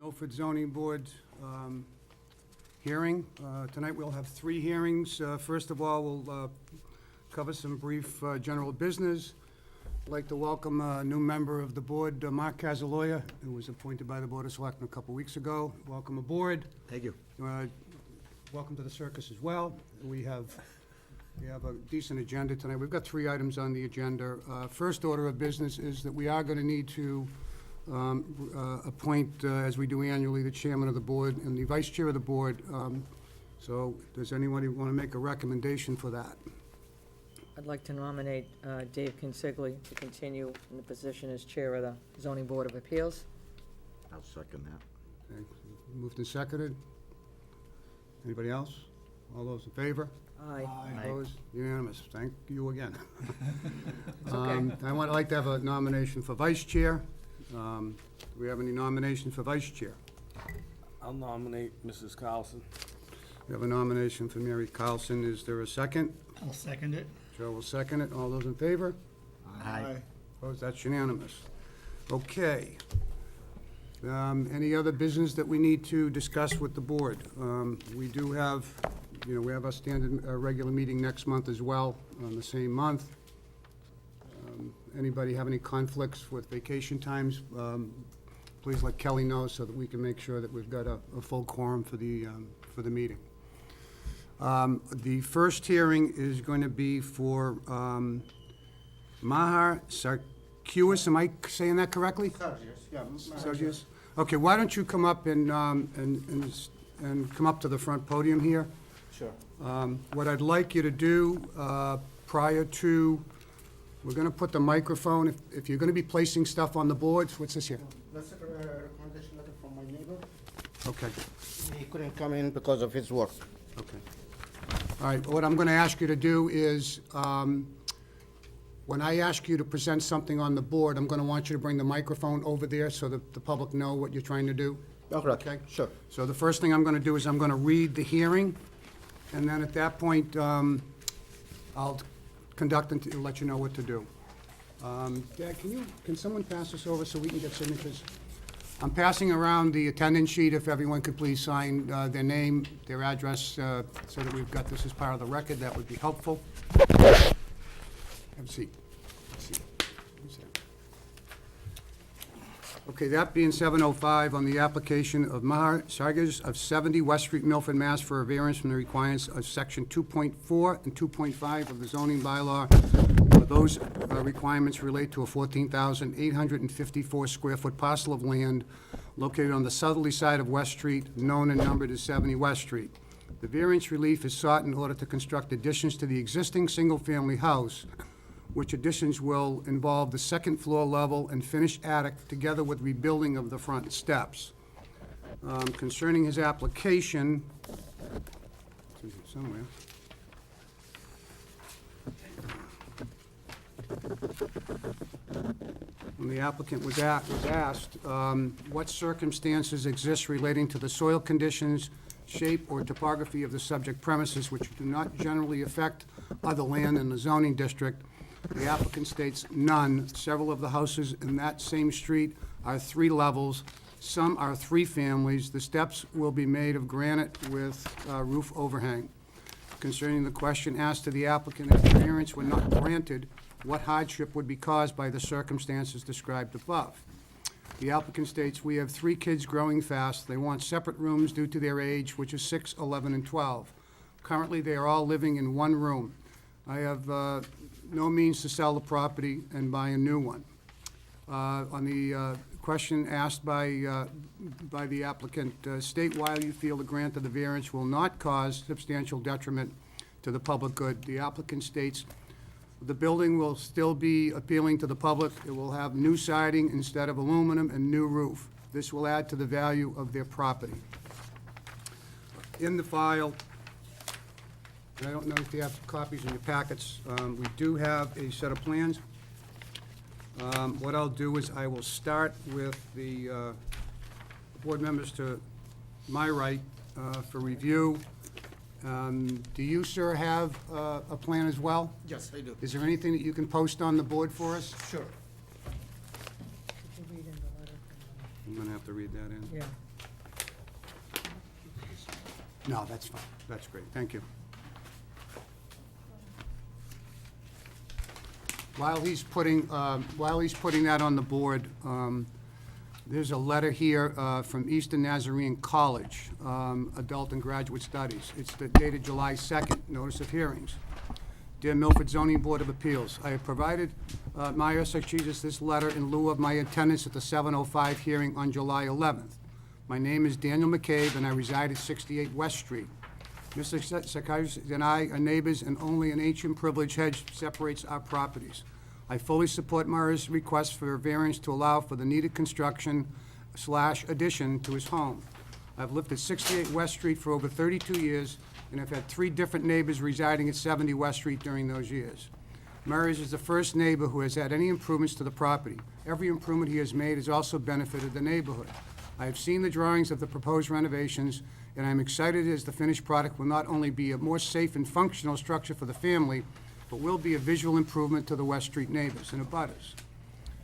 Milford Zoning Board hearing. Tonight we'll have three hearings. First of all, we'll cover some brief general business. I'd like to welcome a new member of the board, Mark Casaloya, who was appointed by the Board of Selectmen a couple weeks ago. Welcome aboard. Thank you. Welcome to the circus as well. We have a decent agenda tonight. We've got three items on the agenda. First order of business is that we are going to need to appoint, as we do annually, the chairman of the board and the vice chair of the board. So does anybody want to make a recommendation for that? I'd like to nominate Dave Consigli to continue in the position as chair of the Zoning Board of Appeals. I'll second that. Okay, moved and seconded. Anybody else? All those in favor? Aye. Opposed? Unanimous. Thank you again. It's okay. I'd like to have a nomination for vice chair. Do we have any nominations for vice chair? I'll nominate Mrs. Carlson. We have a nomination for Mary Carlson. Is there a second? I'll second it. Joe will second it. All those in favor? Aye. Opposed? That's unanimous. Okay. Any other business that we need to discuss with the board? We do have, we have our standard regular meeting next month as well, on the same month. Anybody have any conflicts with vacation times? Please let Kelly know so that we can make sure that we've got a full quorum for the meeting. The first hearing is going to be for Mahar Sarkis. Am I saying that correctly? Sarkis. Okay, why don't you come up and come up to the front podium here? Sure. What I'd like you to do prior to, we're going to put the microphone, if you're going to be placing stuff on the boards, what's this here? That's a recommendation letter from my neighbor. Okay, He couldn't come in because of his work. okay. All right, what I'm going to ask you to do is, when I ask you to present something on the board, I'm going to want you to bring the microphone over there so that the public know what you're trying to do. Okay? Sure. So the first thing I'm going to do is I'm going to read the hearing, and then at that point, I'll conduct and let you know what to do. Dad, can someone pass this over so we can get signatures? I'm passing around the attendance sheet. If everyone could please sign their name, their address, so that we've got this as part of the record, that would be helpful. Have a seat. Okay, that being 7:05 on the application of Mahar Sarkis of 70 West Street, Milford, Mass. For a variance from the requirements of section 2.4 and 2.5 of the zoning bylaw. Those requirements relate to a 14,854 square foot parcel of land located on the southerly side of West Street, known and numbered as 70 West Street. The variance relief is sought in order to construct additions to the existing single-family house, which additions will involve the second floor level and finished attic, together with rebuilding of the front steps. Concerning his application, it's somewhere. When the applicant was asked, what circumstances exist relating to the soil conditions, shape, or topography of the subject premises which do not generally affect other land in the zoning district, the applicant states none. Several of the houses in that same street are 3 levels. Some are 3 families. The steps will be made of granite with roof overhang. Concerning the question asked to the applicant, if the variance were not granted, what hardship would be caused by the circumstances described above? The applicant states, we have 3 kids growing fast. They want separate rooms due to their age, which is 6, 11, and 12. Currently, they are all living in 1 room. I have no means to sell the property and buy a new one. On the question asked by the applicant, state why you feel the grant of the variance will not cause substantial detriment to the public good. The applicant states, the building will still be appealing to the public. It will have new siding instead of aluminum and new roof. This will add to the value of their property. In the file, I don't know if you have copies in your packets, we do have a set of plans. What I'll do is I will start with the board members to my right for review. Do you, sir, have a plan as well? Yes, I do. Is there anything that you can post on the board for us? Sure. Could you read in the letter from, I'm gonna have to read that in. yeah. No, that's fine. That's great. Thank you. While he's putting that on the board, there's a letter here from Eastern Nazarene College, Adult and Graduate Studies. It's dated July 2nd, notice of hearings. Dear Milford Zoning Board of Appeals, I have provided Meyer Such-Jesus this letter in lieu of my attendance at the 7:05 hearing on July 11th. My name is Daniel McCabe, and I reside at 68 West Street. Mr. Such-Jesus and I are neighbors, and only an ancient privilege hedge separates our properties. I fully support Meyer's request for a variance to allow for the needed construction/addition to his home. I've lived at 68 West Street for over 32 years, and I've had 3 different neighbors residing at 70 West Street during those years. Meyer's is the first neighbor who has had any improvements to the property. Every improvement he has made has also benefited the neighborhood. I have seen the drawings of the proposed renovations, and I'm excited as the finished product will not only be a more safe and functional structure for the family, but will be a visual improvement to the West Street neighbors and abutters.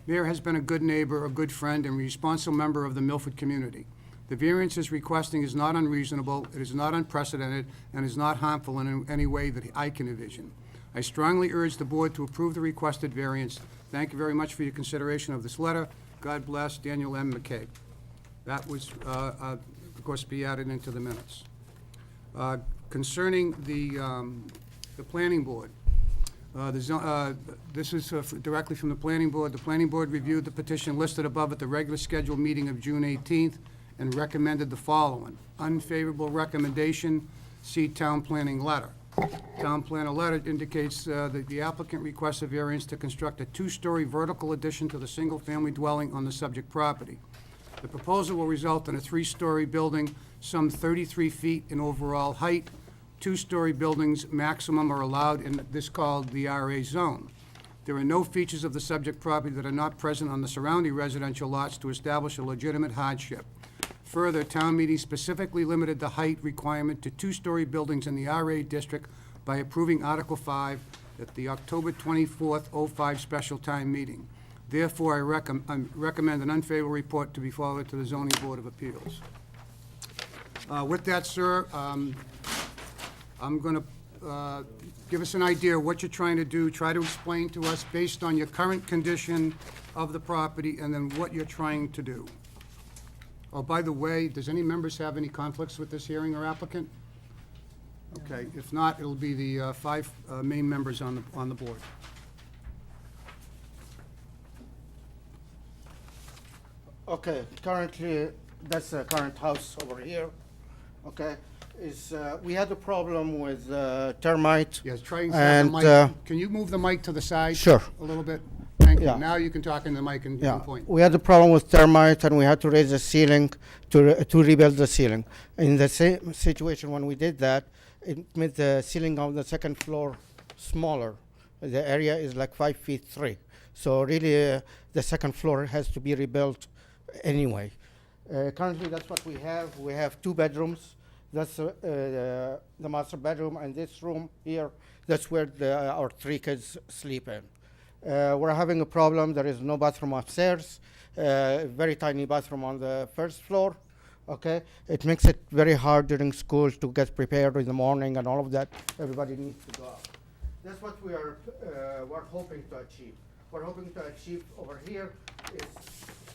Mayor has been a good neighbor, a good friend, and responsible member of the Milford community. The variance is requesting is not unreasonable, it is not unprecedented, and is not harmful in any way that I can envision. I strongly urge the board to approve the requested variance. Thank you very much for your consideration of this letter. God bless, Daniel M. McCabe. That was, of course, be added into the minutes. Concerning the planning board, this is directly from the planning board. The planning board reviewed the petition listed above at the regular scheduled meeting of June 18th and recommended the following. Unfavorable recommendation, see town planning letter. Town planner letter indicates that the applicant requests a variance to construct a 2-story vertical addition to the single-family dwelling on the subject property. The proposal will result in a 3-story building, some 33 feet in overall height. 2-story buildings maximum are allowed in this called the RA zone. There are no features of the subject property that are not present on the surrounding residential lots to establish a legitimate hardship. Further, town meeting specifically limited the height requirement to 2-story buildings in the RA district by approving Article 5 at the October 24th, 05 special time meeting. Therefore, I recommend an unfavorable report to be forwarded to the Zoning Board of Appeals. With that, sir, I'm going to give us an idea of what you're trying to do. Try to explain to us, based on your current condition of the property, and then what you're trying to do. Oh, by the way, does any members have any conflicts with this hearing or applicant? Okay, if not, it'll be the 5 main members on the board. Okay, currently, that's the current house over here, okay? We had a problem with termite. Yes, try and have the And, mic. Can you move the mic to the side? Sure. A little bit? Thank you. Yeah. Now you can talk in the mic and you Yeah, can point. we had a problem with termite, and we had to raise the ceiling to rebuild the ceiling. In the same situation, when we did that, it made the ceiling on the second floor smaller. The area is like 5 feet 3. So really, the second floor has to be rebuilt anyway. Currently, that's what we have. We have 2 bedrooms. That's the master bedroom, and this room here, that's where our 3 kids sleep in. We're having a problem. There is no bathroom upstairs. Very tiny bathroom on the first floor. Okay, it makes it very hard during school to get prepared in the morning and all of that. Everybody needs to go out. That's what we're hoping to achieve. We're hoping to achieve over here is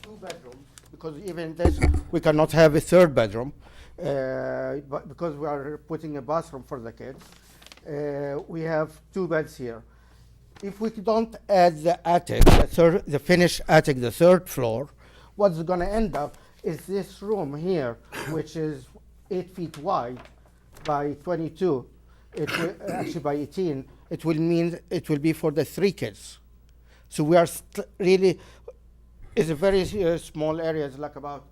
2 bedrooms, because even this we cannot have a 3rd bedroom, but because we are putting a bathroom for the kids. We have 2 beds here. If we don't add the attic, the finished attic, the 3rd floor, what's going to end up is this room here, which is 8 feet wide by 22. It will, actually by 18. It will mean it will be for the 3 kids. So we are really, it's a very small area. It's like about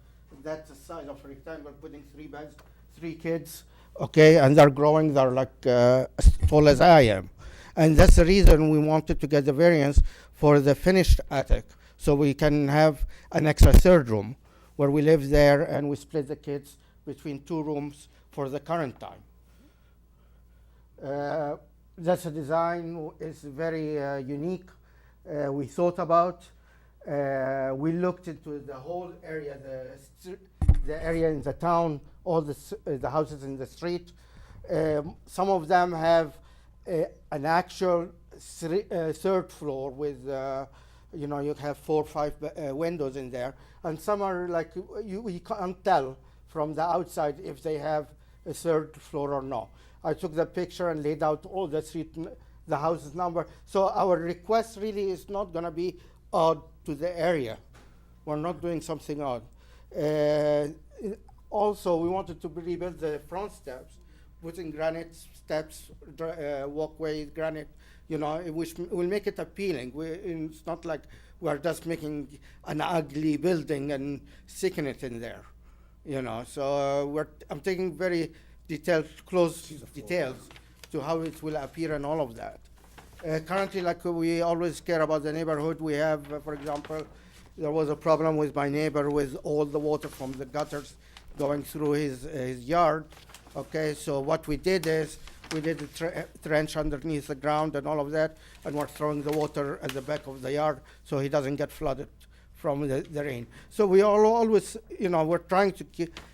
that size of a rectangle, putting 3 beds, 3 kids, okay, and they're growing. They're like as tall as I am. And that's the reason we wanted to get the variance for the finished attic, so we can have an extra 3rd room where we live there and we split the kids between 2 rooms for the current time. That's a design is very unique. We thought about. We looked into the whole area, the the area in the town, all the houses in the street. Some of them have an actual third floor with, you have 4 or 5 windows in there. And some are like, we can't tell from the outside if they have a third floor or not. I took the picture and laid out all the street, the houses number. So our request really is not gonna be odd to the area. We're not doing something odd. Also, we wanted to rebuild the front steps, putting granite steps, walkway, granite, which will make it appealing. It's not like we're just making an ugly building and sticking it in there, So I'm taking very detailed, close details to how it will appear and all of that. Currently, like we always care about the neighborhood, we have, for example, there was a problem with my neighbor with all the water from the gutters going through his yard. Okay, so what we did is we did a trench underneath the ground and all of that, and we're throwing the water at the back of the yard so he doesn't get flooded from the rain. So we always, we're trying to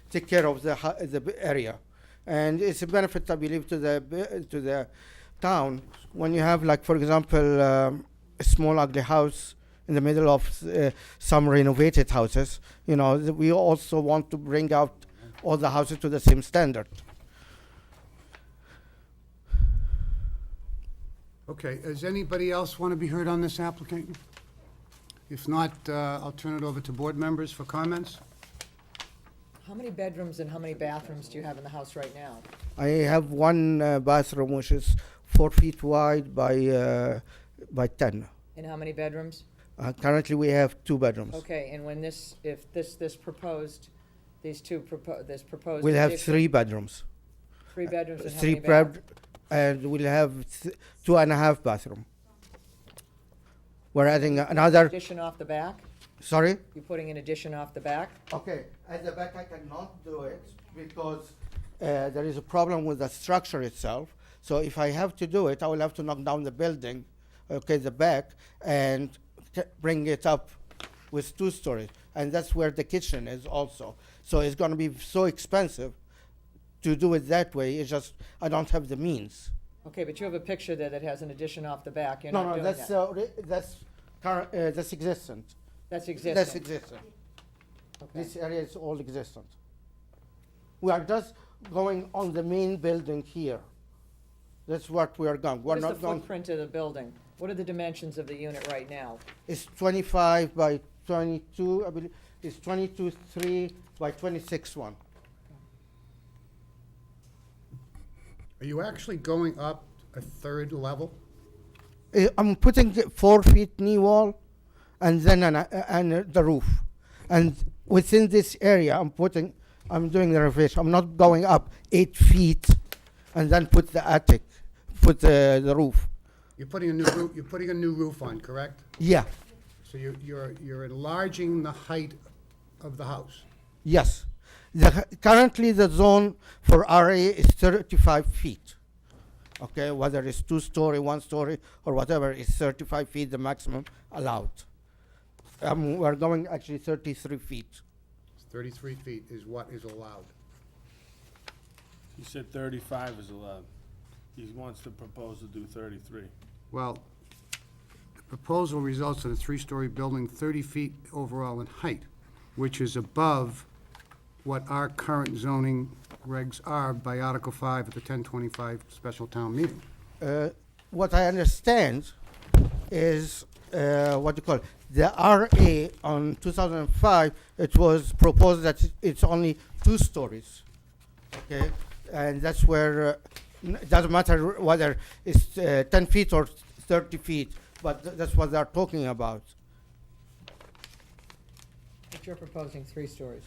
take care of the area, and it's a benefit, I believe, to the town when you have, like, for example, a small ugly house in the middle of some renovated houses. We also want to bring out all the houses to the same standard. Okay, does anybody else want to be heard on this applicant? If not, I'll turn it over to board members for comments. How many bedrooms and how many bathrooms do you have in the house right now? I have one bathroom which is 4 feet wide by 10. And how many bedrooms? Currently, we have 2 bedrooms. Okay, and when this proposed, this proposed. We'll have addition- 3 bedrooms. 3 bedrooms and how 3 many bathrooms? and we'll have 2.5 bathroom. We're adding another. Addition off the back? Sorry. You're putting an addition off the back? Okay, at the back I cannot do it because there is a problem with the structure itself. So if I have to do it, I will have to knock down the building, the back, and bring it up with 2 stories. And that's where the kitchen is also. So it's going to be so expensive to do it that way. It's just I don't have the means. Okay, but you have a picture there that has an addition off the back. You're No, not no, doing that's that. that's current. That's existent. That's existing. That's existent. Okay. This area is all existent. We are just going on the main building here. That's what we are going. We're What is the not going. footprint of the building? What are the dimensions of the unit right now? It's 25 by 22. I believe it's 22.3 by 26.1. Are you actually going up a 3rd level? I'm putting 4 feet knee wall, and then the roof, and within this area, I'm doing the renovation. I'm not going up 8 feet, and then put the attic, put the roof. You're putting a new roof. You're putting a new roof on, correct? Yeah. So you're enlarging the height of the house. Yes. Currently, the zone for RA is 35 feet. Okay, whether it's 2-story, 1-story, or whatever, it's 35 feet, the maximum allowed. We're going actually 33 feet. 33 feet is what is allowed. He said 35 is allowed. He wants to propose to do 33. Well, the proposal results in a 3-story building 30 feet overall in height, which is above what our current zoning regs are by Article 5 of the 1025 special town meeting. What I understand is, what you call it, the RA on 2005, it was proposed that it's only 2 stories, okay? And that's where, it doesn't matter whether it's 10 feet or 30 feet, but that's what they're talking about. But you're proposing 3 stories.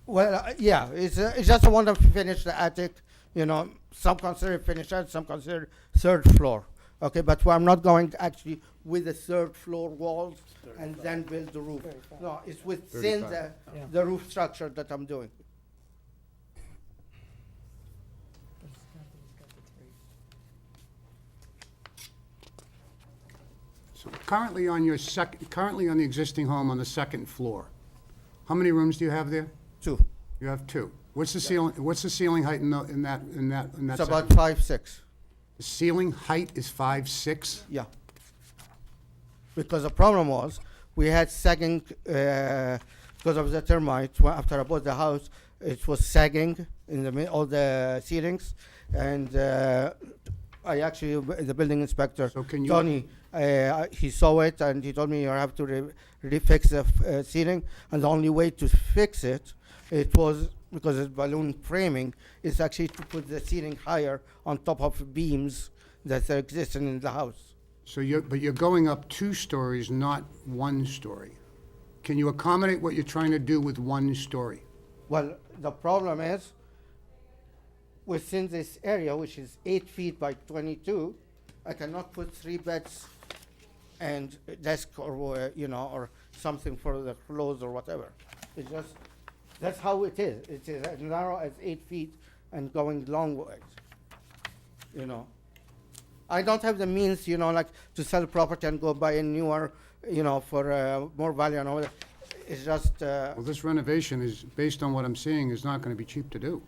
Well, yeah, it's just I want to finish the attic, some consider finished attic, some consider 3rd floor. Okay, but I'm not going actually with the 3rd floor walls and then build the roof. 35. No, it's within 35. the roof structure that I'm doing. So currently on the existing home on the 2nd floor, how many rooms do you have there? 2. You have two. What's the ceiling height in that It's section? about 5'6". The ceiling height is 5'6"? Yeah. Because the problem was, we had sagging, because of the termites, after I bought the house, it was sagging in all the ceilings. And I actually, the building inspector, So can you- Tony, he saw it and he told me you have to refix the ceiling. And the only way to fix it, it was, because it's balloon framing, is actually to put the ceiling higher on top of beams that are existing in the house. So but you're going up 2 stories, not 1 story. Can you accommodate what you're trying to do with 1 story? Well, the problem is, within this area, which is 8 feet by 22, I cannot put 3 beds and a desk or, or something for the clothes or whatever. It's just, that's how it is. It is as narrow as 8 feet and going long ways, I don't have the means, like to sell property and go buy a newer, for more value and all that. It's just, Well, this renovation is, based on what I'm seeing, is not gonna be cheap to do.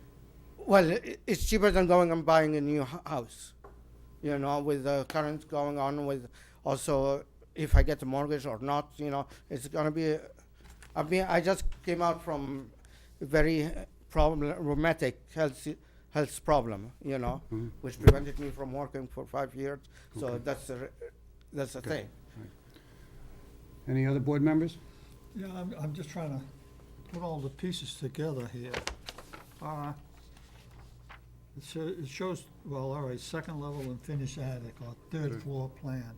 well, it's cheaper than going and buying a new house, with the current going on with also if I get a mortgage or not, it's gonna be, I just came out from a very problematic health problem, which prevented me from working for 5 years. So Okay. that's the thing. Any other board members? Yeah, I'm just trying to put all the pieces together here. It shows, well, all right, second level and finished attic, or third Good. floor plan.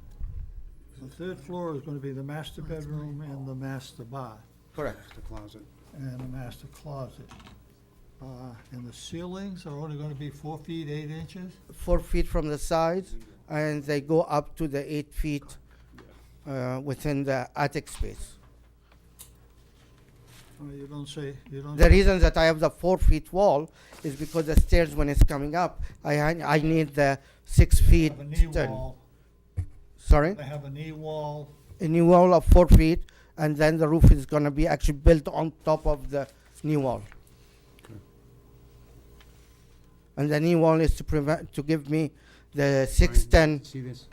The third floor is gonna be the master bedroom and the master bath, Correct. The closet. and the master closet. And the ceilings are only gonna be 4 feet, 8 inches? 4 feet from the sides, and they go up to the 8 feet within the attic space. You don't say, you don't. The reason that I have the 4 feet wall is because the stairs, when it's coming up, I need the 6 feet. Have a knee turn. wall, Sorry? they have a knee wall, A new wall of 4 feet, and then the roof is gonna be actually built on top of the knee wall. Okay. And the knee wall is to give me the 6'10" See this?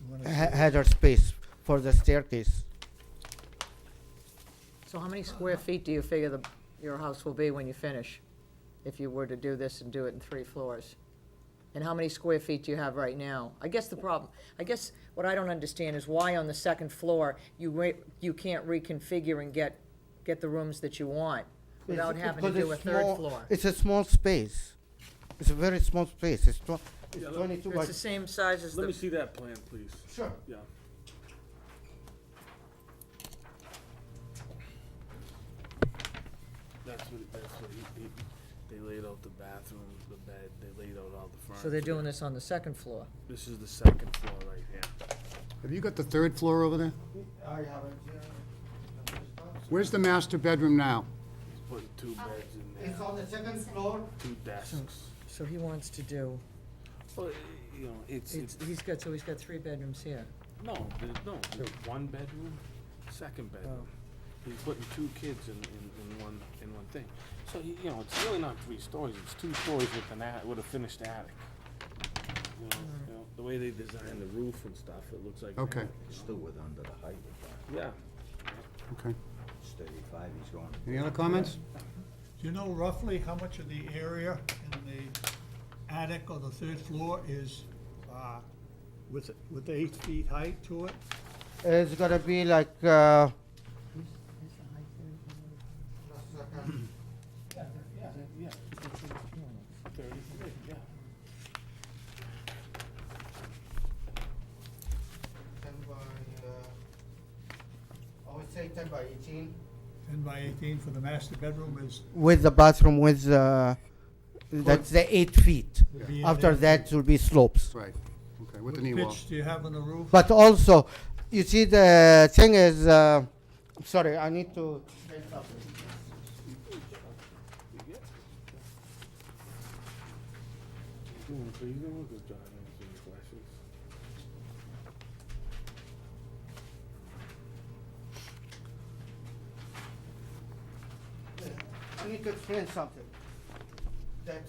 you wanna see header space for the staircase. So how many square feet do you figure your house will be when you finish? If you were to do this and do it in 3 floors? And how many square feet do you have right now? I guess what I don't understand is why on the second floor, you can't reconfigure and get the rooms that you want without It's having to because do a it's third small- floor. It's a small space. It's a very small space. It's Yeah, 22 by. It's the same size as Let me the, see that plan, please. Sure. Yeah. That's what they laid out the bathroom, the bed, they laid out all the furniture. so they're doing this on the second floor. This is the second floor right here. Have you got the 3rd floor over there? I have it here. Where's the master bedroom now? He's putting 2 beds in there, It's on the second floor. 2 desks. So he wants to do, Well, it's, he's got 3 bedrooms here. there's 1 bedroom, 2nd bedroom. He's putting 2 kids in one thing. So, it's really not 3 stories, it's 2 stories with a finished attic. The way they designed the roof and stuff, it looks like. Okay. Still with under the height of Yeah. Okay. it's 35, he's going. Any other comments? Do you know roughly how much of the area in the attic or the third floor is with 8 feet height to it? It's gonna be like. Yeah. 33, yeah. 10 by, I would say 10 by 18. 10 by 18 for the master bedroom is. With the bathroom, that's the 8 feet. would be in After there. that will be slopes. Right. Okay, with the What knee wall. pitch do you have on the roof? But also, you see, the thing is, I'm sorry, I need to. He's doing a good job answering the questions. need to explain something. That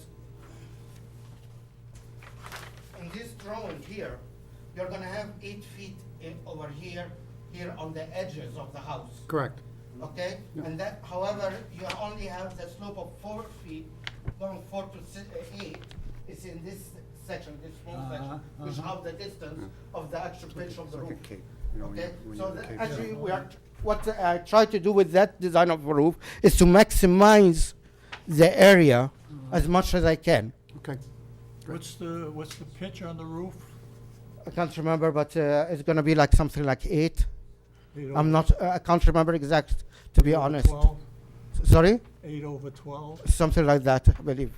in this drawing here, you're gonna have 8 feet over here on the edges of the house. Correct. Okay? Yeah. And that, however, you only have the slope of 4 feet, going 4 to 8. It's in this section, this small section, which have the distance of the actual pitch of the roof. Okay? So actually, what I try to do with that design of the roof is to maximize the area as much as I can. Okay. What's the pitch on the roof? I can't remember, but it's gonna be like something like 8. I can't remember exact, to be honest. 12, Sorry? 8/12. Something like that, I believe.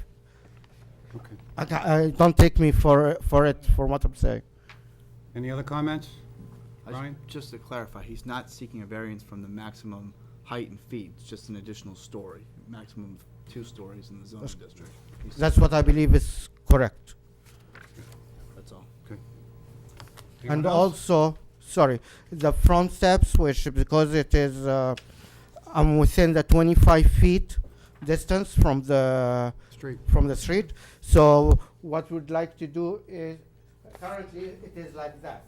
Okay. Don't take me for what I'm saying. Any other comments? Ryan? Just to clarify, he's not seeking a variance from the maximum height and feet, it's just an additional story, maximum of 2 stories in the zoning district. That's what I believe is correct. That's all. Okay. And Anyone else? also, sorry, the front steps, which because it is, I'm within the 25 feet distance from the street. So what we'd like to do is, currently it is like that.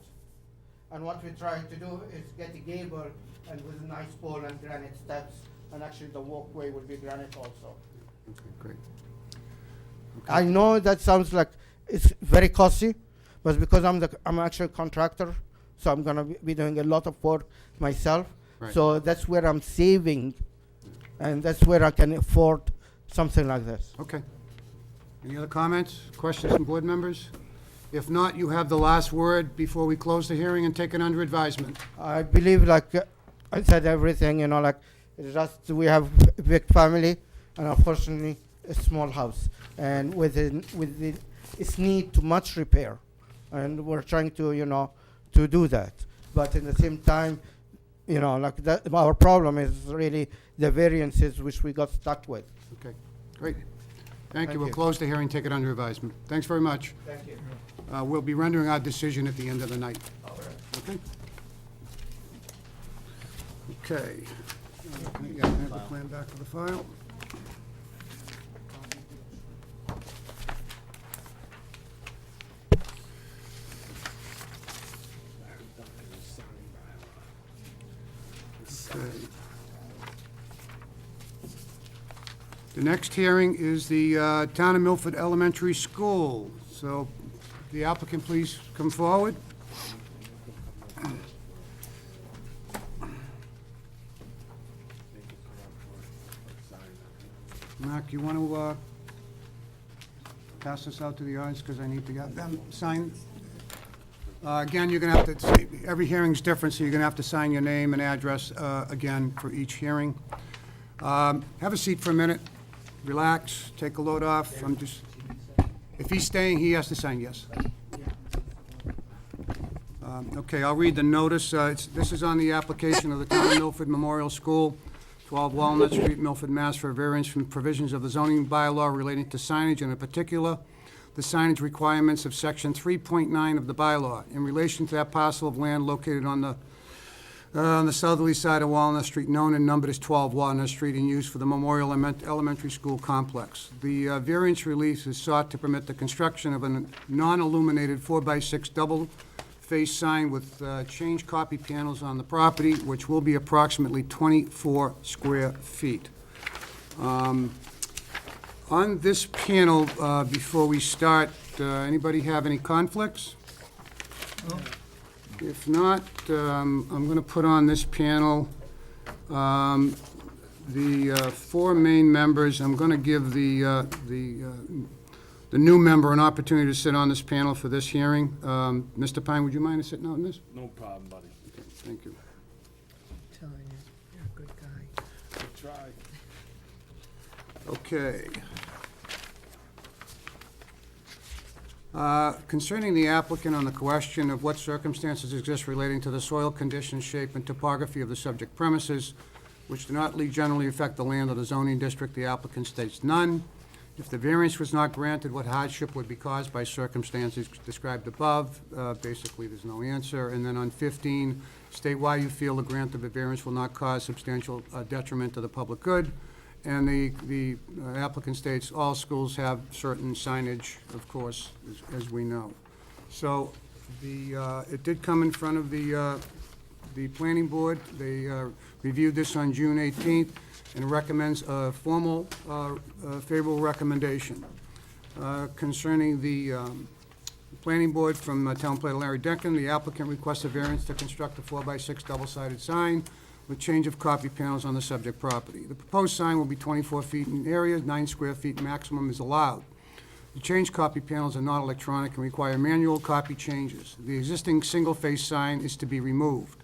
And what we're trying to do is get a gable and with a nice pole and granite steps, and actually the walkway will be granite also. Okay, great. I know that sounds like it's very costly, but because I'm actually a contractor, so I'm gonna be doing a lot of work myself. Right. So that's where I'm saving, and that's where I can afford something like this. Okay. Any other comments, questions from board members? If not, you have the last word before we close the hearing and take it under advisement. I believe, like I said, everything, like it's just we have a big family, and unfortunately a small house, and its need to much repair, and we're trying to to do that. But in the same time, like that, our problem is really the variances which we got stuck with. Okay, great. Thank you. Thank We'll you. close the hearing, take it under advisement. Thanks very much. Thank you. We'll be rendering our decision at the end of the night. Okay? Okay. Yeah, I have the plan back for the file. Okay. The next hearing is the Town of Milford Elementary School. So the applicant, please come forward. Mark, you want to pass this out to the audience, because I need to get them signed? Again, you're going to have to, every hearing's different, so you're going to have to sign your name and address again for each hearing. Have a seat for a minute, relax, take a load off. If he's staying, he has to sign yes. Okay, I'll read the notice. This is on the application of the Town of Milford Memorial School, 12 Walnut Street, Milford, Mass. For a variance from provisions of the zoning bylaw relating to signage, and in particular, the signage requirements of section 3.9 of the bylaw in relation to that parcel of land located on the southerly side of Walnut Street, known and numbered as 12 Walnut Street, and used for the Memorial Elementary School complex. The variance relief is sought to permit the construction of a non-illuminated 4x6 double-face sign with change copy panels on the property, which will be approximately 24 square feet. On this panel, before we start, anybody have any conflicts? If not, I'm going to put on this panel the 4 main members. I'm going to give the new member an opportunity to sit on this panel for this hearing. Mr. Pine, would you mind sitting on this? No problem, buddy. Okay, thank you. Telling you, you're a good guy. Good try. Okay. Concerning the applicant on the question of what circumstances exist relating to the soil conditions, shape, and topography of the subject premises, which do not generally affect the land of the zoning district, the applicant states none. If the variance was not granted, what hardship would be caused by circumstances described above? Basically, there's no answer. And then on 15, state why you feel the grant of a variance will not cause substantial detriment to the public good. And the applicant states all schools have certain signage, of course, as we know. So it did come in front of the planning board. They reviewed this on June 18th and recommends a formal favorable recommendation. Concerning the planning board from Town Planner Larry Denkin, the applicant requests a variance to construct a 4x6 double-sided sign with change of copy panels on the subject property. The proposed sign will be 24 feet in area, 9 square feet maximum is allowed. The change copy panels are not electronic and require manual copy changes. The existing single-face sign is to be removed.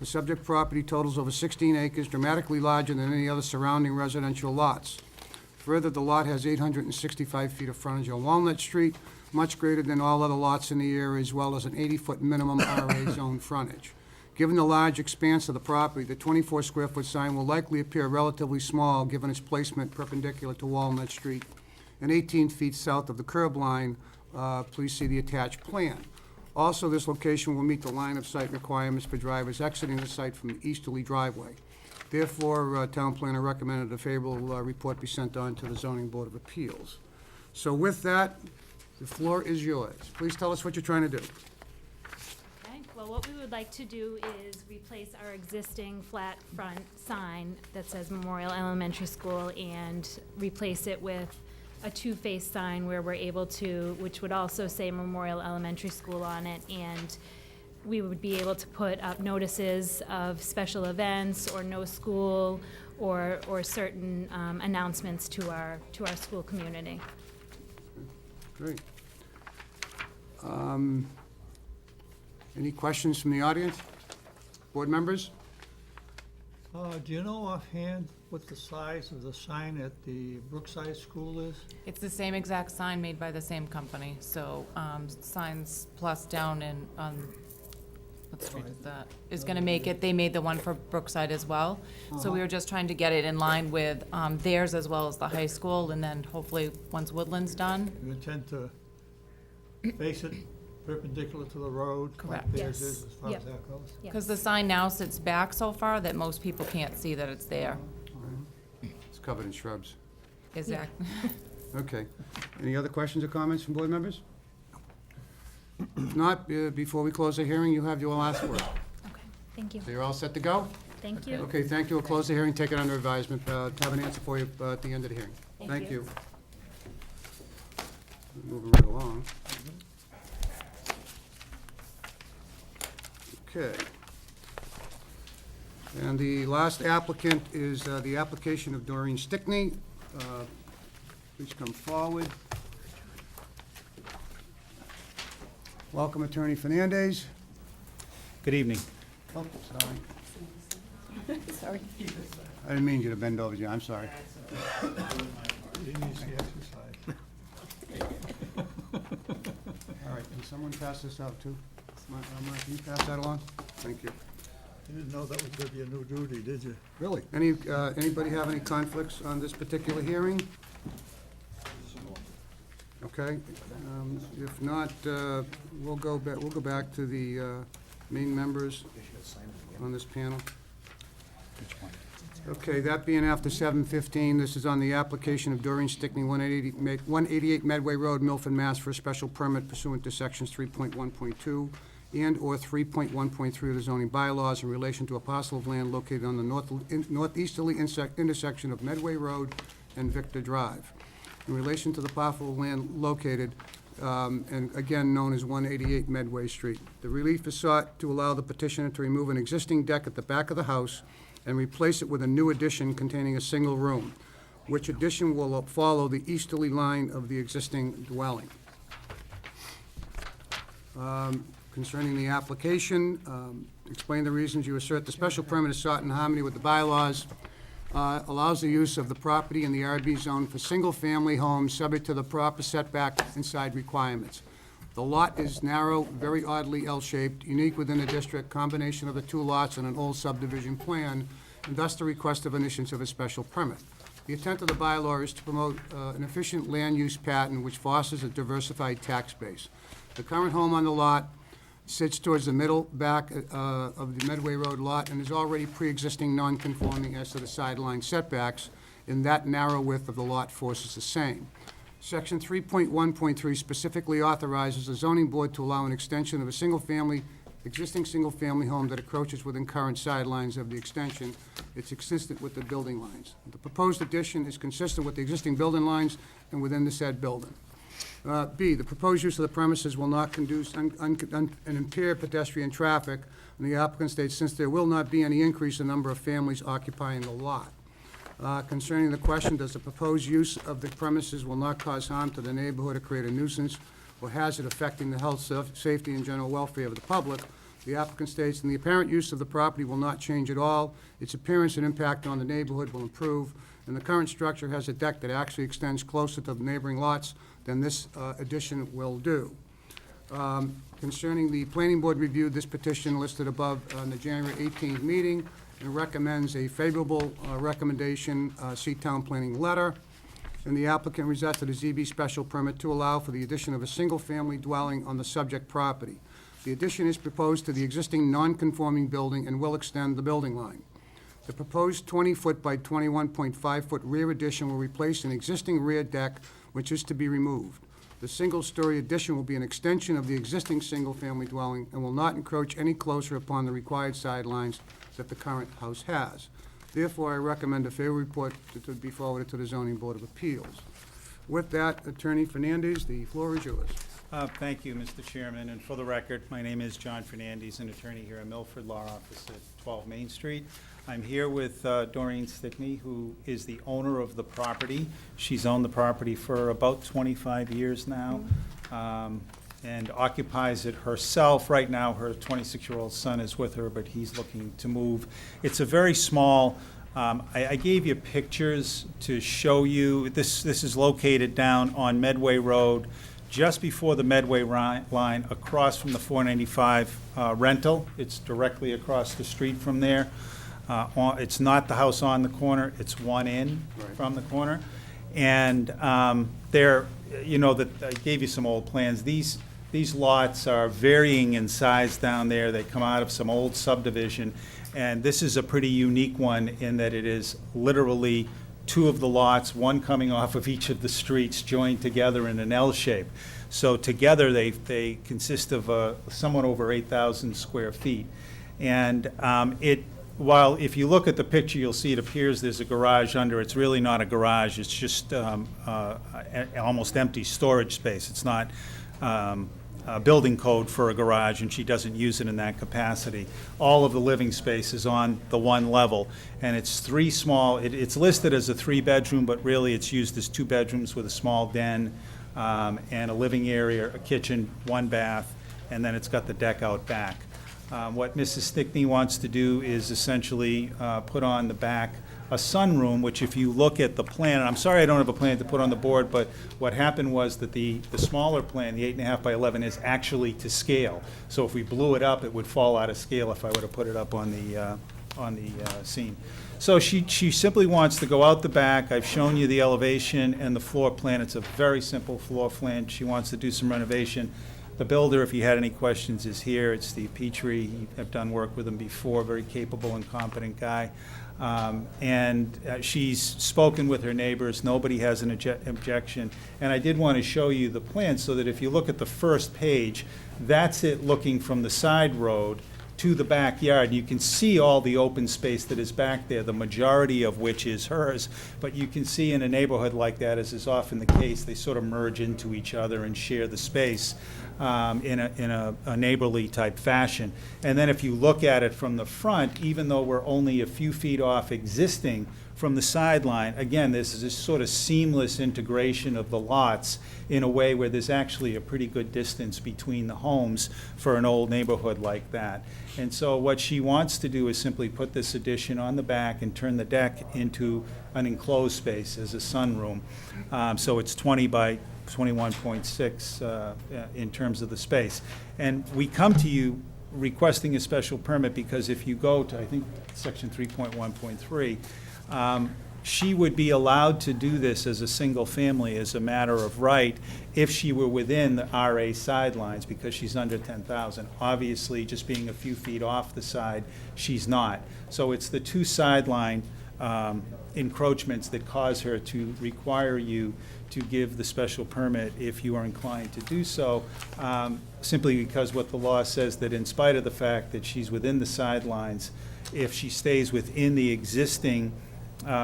The subject property totals over 16 acres, dramatically larger than any other surrounding residential lots. Further, the lot has 865 feet of frontage on Walnut Street, much greater than all other lots in the area, as well as an 80-foot minimum RA zone frontage. Given the large expanse of the property, the 24-square-foot sign will likely appear relatively small, given its placement perpendicular to Walnut Street and 18 feet south of the curb line. Please see the attached plan. Also, this location will meet the line-of-sight requirements for drivers exiting the site from the easterly driveway. Therefore, Town Planner recommended a favorable report be sent on to the Zoning Board of Appeals. So with that, the floor is yours. Please tell us what you're trying to do. Okay, well, what we would like to do is replace our existing flat front sign that says Memorial Elementary School and replace it with a two-face sign where we're able to, which would also say Memorial Elementary School on it, and we would be able to put up notices of special events or no school or certain announcements to our school community. Great. Any questions from the audience? Board members? Do you know offhand what the size of the sign at the Brookside School is? It's the same exact sign made by the same company, so, Signs Plus down in, what street is that? Is gonna make it, they made the one for Brookside as well. So we were just trying to get it in line with, theirs as well as the high school, and then hopefully, once Woodland's done. You intend to face it perpendicular to the road? Correct. Like theirs Yes. is, as far Yep. as that goes? Yes. Because the sign now sits back so far that most people can't see that it's there. It's covered in shrubs. Exactly. Okay. Any other questions or comments from board members? If not, before we close the hearing, you have your last word. Okay, thank you. So you're all set to go? Thank you. Okay, thank you. We'll close the hearing, take it under advisement, have an answer for you at the end of the hearing. Thank Thank you. you. Moving right along. Okay. And the last applicant is the application of Doreen Stickney. Please come forward. Welcome, Attorney Fernandez. Good evening. Oh, sorry. Sorry. I didn't mean you to bend over you, I'm sorry. He needs the exercise. All right, can someone pass this out too? Mark, can you pass that along? Thank you. You didn't know that was gonna be a new duty, did you? Really? Anybody have any conflicts on this particular hearing? Okay, if not, we'll go back to the main members on this panel. Okay, that being after 7:15, this is on the application of Doreen Stickney, 188 Medway Road, Milford, Mass. For a special permit pursuant to sections 3.1.2 and/or 3.1.3 of the zoning bylaws in relation to a parcel of land located on the northeasterly intersection of Medway Road and Victor Drive. In relation to the parcel of land located, and again known as 188 Medway Street. The relief is sought to allow the petitioner to remove an existing deck at the back of the house and replace it with a new addition containing a single room, which addition will follow the easterly line of the existing dwelling. Concerning the application, explain the reasons you assert the special permit is sought in harmony with the bylaws, allows the use of the property in the RB zone for single-family homes subject to the proper setback and side requirements. The lot is narrow, very oddly L-shaped, unique within the district, combination of the two lots in an old subdivision plan, and thus the request of an issuance of a special permit. The intent of the bylaw is to promote an efficient land use pattern which fosters a diversified tax base. The current home on the lot sits towards the middle back of the Medway Road lot and is already pre-existing non-conforming as to the sideline setbacks in that narrow width of the lot forces the same. Section 3.1.3 specifically authorizes the zoning board to allow an extension of a existing single-family home that encroaches within current sidelines of the extension. It's consistent with the building lines. The proposed addition is consistent with the existing building lines and within the said building. B, the proposed use of the premises will not conduce and impair pedestrian traffic, and the applicant states since there will not be any increase in number of families occupying the lot. Concerning the question, does the proposed use of the premises will not cause harm to the neighborhood or create a nuisance or hazard affecting the health, safety, and general welfare of the public, the applicant states, and the apparent use of the property will not change at all. Its appearance and impact on the neighborhood will improve, and the current structure has a deck that actually extends closer to the neighboring lots than this addition will do. Concerning the planning board reviewed this petition listed above on the January 18th meeting and recommends a favorable recommendation, see town planning letter. And the applicant requested a ZB special permit to allow for the addition of a single-family dwelling on the subject property. The addition is proposed to the existing non-conforming building and will extend the building line. The proposed 20-foot by 21.5-foot rear addition will replace an existing rear deck, which is to be removed. The single-story addition will be an extension of the existing single-family dwelling and will not encroach any closer upon the required sidelines that the current house has. Therefore, I recommend a favorable report to be forwarded to the Zoning Board of Appeals. With that, Attorney Fernandez, the floor is yours. Thank you, Mr. Chairman, and for the record, my name is John Fernandez, an attorney here at Milford Law Office at 12 Main Street. I'm here with Doreen Stickney, who is the owner of the property. She's owned the property for about 25 years now, and occupies it herself. Right now, her 26-year-old son is with her, but he's looking to move. It's a very small, I gave you pictures to show you. This is located down on Medway Road, just before the Medway line, across from the 495 rental. It's directly across the street from there. It's not the house on the corner, it's one in from the corner. And there, you know, that I gave you some old plans. These lots are varying in size down there. They come out of some old subdivision. And this is a pretty unique one in that it is literally two of the lots, one coming off of each of the streets, joined together in an L shape. So together they consist of somewhat over 8,000 square feet. And while if you look at the picture, you'll see it appears there's a garage under. It's really not a garage. It's just almost empty storage space. It's not building code for a garage, and she doesn't use it in that capacity. All of the living space is on the one level, and it's three small, it's listed as a 3-bedroom, but really it's used as 2 bedrooms with a small den and a living area, a kitchen, 1 bath, and then it's got the deck out back. What Mrs. Stickney wants to do is essentially put on the back a sunroom, which if you look at the plan, and I'm sorry I don't have a plan to put on the board, but what happened was that the smaller plan, the 8.5 by 11, is actually to scale. So if we blew it up, it would fall out of scale if I were to put it up on the scene. So she simply wants to go out the back. I've shown you the elevation and the floor plan. It's a very simple floor plan. She wants to do some renovation. The builder, if you had any questions, is here. It's Steve Petrie. I've done work with him before, very capable and competent guy. She's spoken with her neighbors. Nobody has an objection. And I did want to show you the plan so that if you look at the first page, that's it looking from the side road to the backyard. You can see all the open space that is back there, the majority of which is hers. But you can see in a neighborhood like that, as is often the case, they sort of merge into each other and share the space in a neighborly type fashion. And then if you look at it from the front, even though we're only a few feet off existing from the sideline, again, this is this sort of seamless integration of the lots in a way where there's actually a pretty good distance between the homes for an old neighborhood like that. And so what she wants to do is simply put this addition on the back and turn the deck into an enclosed space as a sunroom. So it's 20 by 21.6 in terms of the space. And we come to you requesting a special permit because if you go to, I think, section 3.1.3, she would be allowed to do this as a single family as a matter of right if she were within the RA sidelines because she's under 10,000. Obviously, just being a few feet off the side, she's not. So it's the two sideline encroachments that cause her to require you to give the special permit if you are inclined to do so, simply because what the law says that in spite of the fact that she's within the sidelines, if she stays within the existing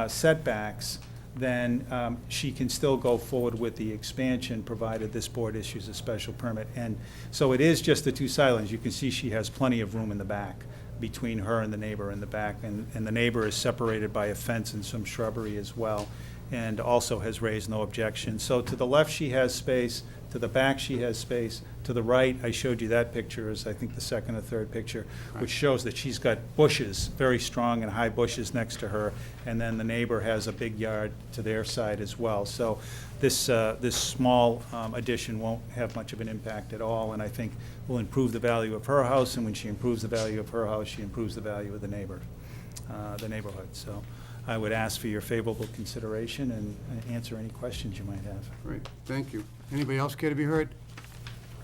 setbacks, then she can still go forward with the expansion, provided this board issues a special permit. And so it is just the two sidelines. You can see she has plenty of room in the back between her and the neighbor in the back, and the neighbor is separated by a fence and some shrubbery as well, and also has raised no objection. So to the left, she has space. To the back, she has space. To the right, I showed you that picture, is I think the second or third picture, which shows that she's got bushes, very strong and high bushes next to her, and then the neighbor has a big yard to their side as well. So this small addition won't have much of an impact at all, and I think will improve the value of her house, and when she improves the value of her house, she improves the value of the neighborhood. So I would ask for your favorable consideration and answer any questions you might have. Great, thank you. Anybody else care to be heard?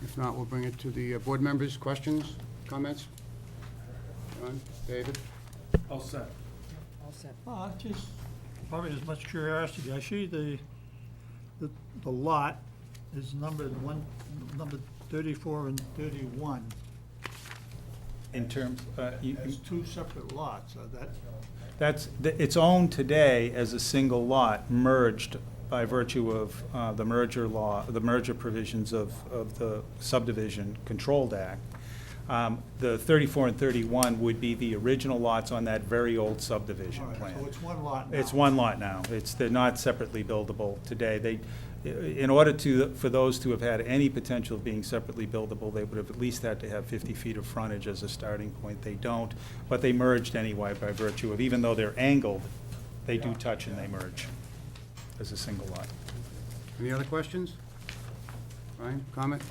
If not, we'll bring it to the board members. Questions, comments? John, David? All set. All set. Just probably as much curiosity. I see the lot is numbered numbered 34 and 31 In terms, as two separate lots. it's owned today as a single lot, merged by virtue of the merger law, the merger provisions of the Subdivision Controlled Act. The 34 and 31 would be the original lots on that very old subdivision All right, plan. so it's one lot now. It's one lot now. They're not separately buildable today. In order for those to have had any potential of being separately buildable, they would have at least had to have 50 feet of frontage as a starting point. They don't, but they merged anyway by virtue of, even though they're angled, they do touch and they merge as a single lot. Any other questions? Ryan, comment?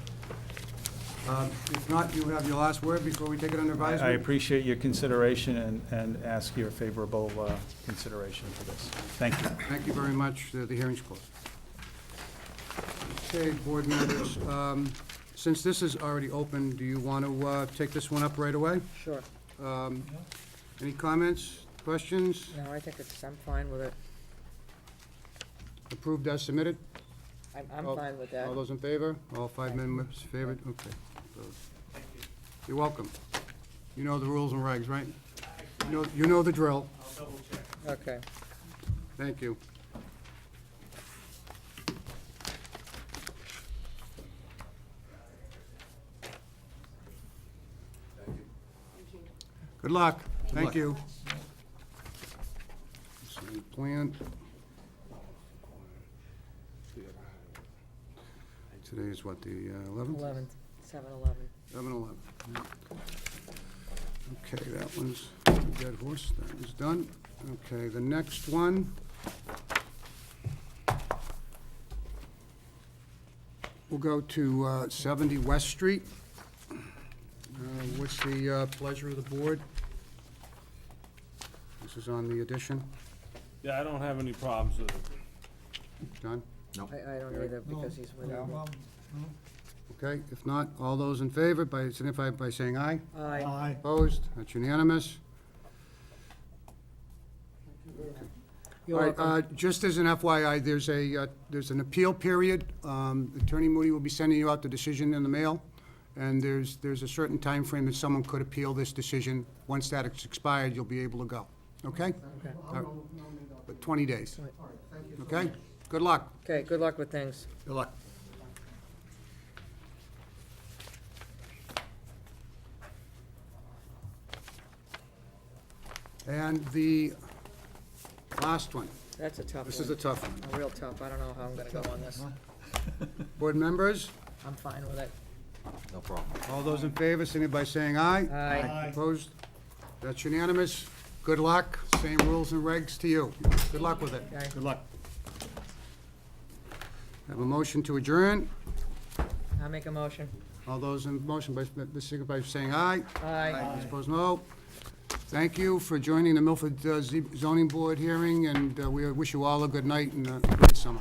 If not, you have your last word before we take it under advisement. I appreciate your consideration and ask your favorable consideration for this. Thank you. Thank you very much. The hearing's closed. Okay, board members, since this is already open, do you want to take this one up right away? Sure. Any comments, questions? No, I'm fine with it. Approved as submitted? I'm fine with that. All those in favor? All five members favored? Okay. You're welcome. You know the rules and regs, right? You know the drill. Okay. Thank you. Good luck. Thank you. Sign plan. Today is what, the 11th? 11th, 7/11. 11/11. Okay, that one's a dead horse. That is done. Okay, the next one. We'll go to 70 West Street. What's the pleasure of the board? This is on the addition. Yeah, I don't have any problems with it. John? I don't either, because he's with it. Okay, if not, all those in favor, signify by saying aye. Aye. Opposed? That's unanimous. You're All right, welcome. just as an FYI, there's an appeal period. Attorney Moody will be sending you out the decision in the mail, and there's a certain time frame that someone could appeal this decision. Once that is expired, you'll be able to go, okay? Okay. All right. But 20 days. Okay? Good luck. Okay, good luck with things. Good luck. And the last one. That's a tough one. This is a tough one. A real tough. I don't know how I'm gonna go on this. Board members, I'm fine with it. No problem. all those in favor, signify by saying aye. Aye. Opposed? That's unanimous. Good luck. Same rules and regs to you. Good luck with it. Okay. Good luck. Have a motion to adjourn. I'll make a motion. All those in motion, signify by saying aye. Aye. Opposed, no. Thank you for joining the Milford zoning board hearing, and we wish you all a good night and a great summer.